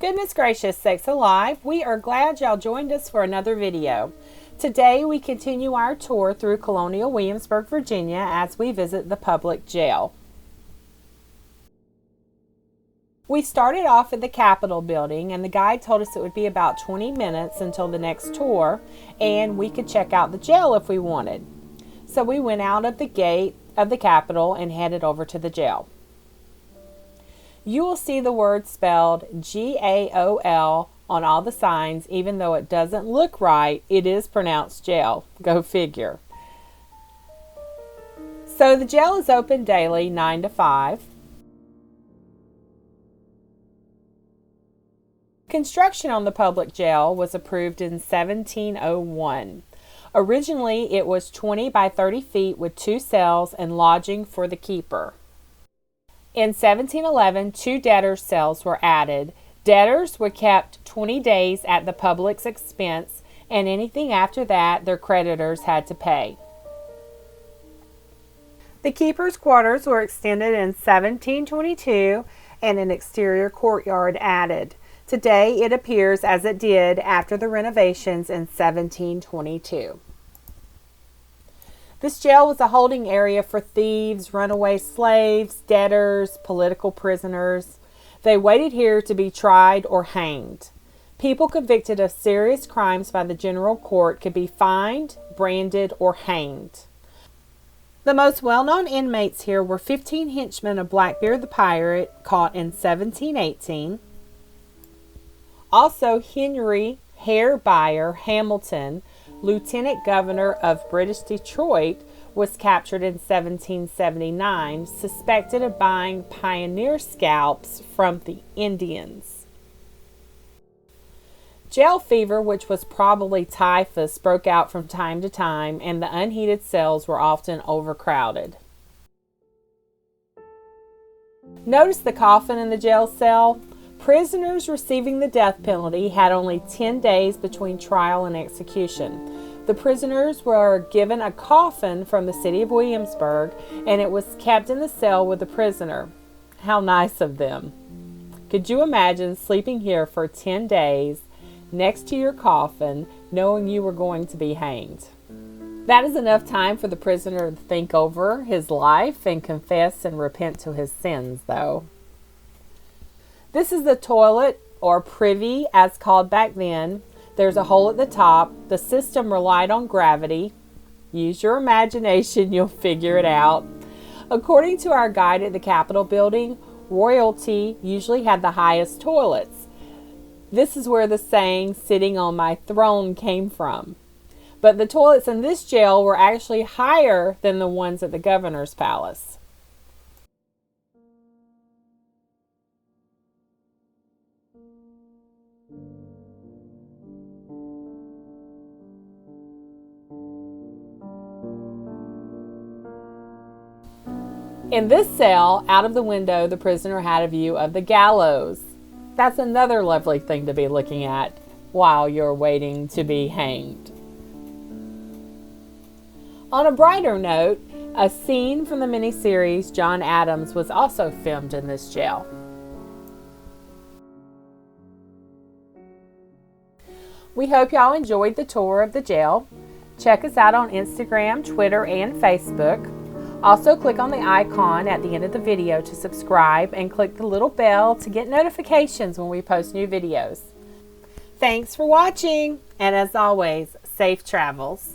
Goodness gracious sakes alive, we are glad y'all joined us for another video. Today we continue our tour through Colonial Williamsburg, Virginia as we visit the public jail. We started off at the Capitol building and the guide told us it would be about 20 minutes until the next tour and we could check out the jail if we wanted. So we went out of the gate of the Capitol and headed over to the jail. You will see the word spelled G-A-O-L on all the signs. Even though it doesn't look right, it is pronounced jail. Go figure. So the jail is open daily 9 to 5. Construction on the public jail was approved in 1701. Originally, it was 20 by 30 feet with 2 cells and lodging for the keeper. In 1711, 2 debtors' cells were added. Debtors were kept 20 days at the public's expense, and anything after that, their creditors had to pay. The keeper's quarters were extended in 1722 and an exterior courtyard added. Today, it appears as it did after the renovations in 1722. This jail was a holding area for thieves, runaway slaves, debtors, political prisoners. They waited here to be tried or hanged. People convicted of serious crimes by the general court could be fined, branded, or hanged. The most well-known inmates here were 15 henchmen of Blackbeard the Pirate, caught in 1718. Also, Henry Harebuyer Hamilton, Lieutenant Governor of British Detroit, was captured in 1779, suspected of buying pioneer scalps from the Indians. Jail fever, which was probably typhus, broke out from time to time, and the unheated cells were often overcrowded. Notice the coffin in the jail cell. Prisoners receiving the death penalty had only 10 days between trial and execution. The prisoners were given a coffin from the city of Williamsburg, and it was kept in the cell with the prisoner. How nice of them. Could you imagine sleeping here for 10 days next to your coffin, knowing you were going to be hanged? That is enough time for the prisoner to think over his life and confess and repent to his sins, though. This is the toilet, or privy as called back then. There's a hole at the top. The system relied on gravity. Use your imagination, you'll figure it out. According to our guide at the Capitol building, royalty usually had the highest toilets. This is where the saying, "sitting on my throne," came from. But the toilets in this jail were actually higher than the ones at the governor's palace. In this cell, out of the window, the prisoner had a view of the gallows. That's another lovely thing to be looking at while you're waiting to be hanged. On a brighter note, a scene from the miniseries John Adams was also filmed in this jail. We hope y'all enjoyed the tour of the jail. Check us out on Instagram, Twitter, and Facebook. Also, click on the icon at the end of the video to subscribe and click the little bell to get notifications when we post new videos. Thanks for watching, and as always, safe travels.